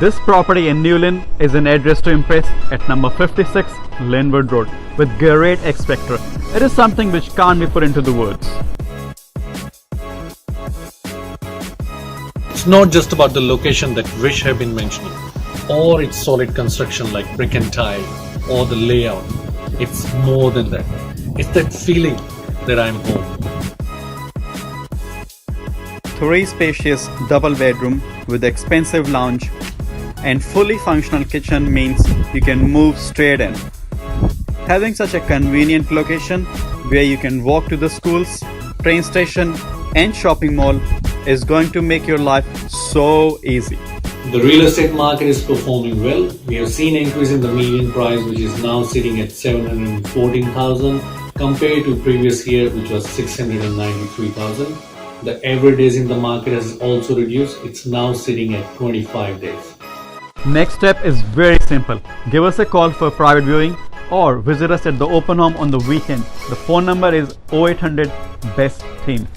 This property in New Lynn is an address to impress at number 56 Lynwood Road with great expector. It is something which can't be put into the words. It's not just about the location that Vish have been mentioning, or its solid construction like brick and tile, or the layout. It's more than that. It's that feeling that I'm home. 3 spacious double bedroom with expensive lounge and fully functional kitchen means you can move straight in. Having such a convenient location where you can walk to the schools, train station and shopping mall is going to make your life so easy. The real estate market is performing well. We have seen an increase in the median price, which is now sitting at 714,000 compared to previous year, which was 693,000. The average days in the market has also reduced. It's now sitting at 25 days. Next step is very simple. Give us a call for private viewing or visit us at the open home on the weekend. The phone number is 0800 BEST TEAM.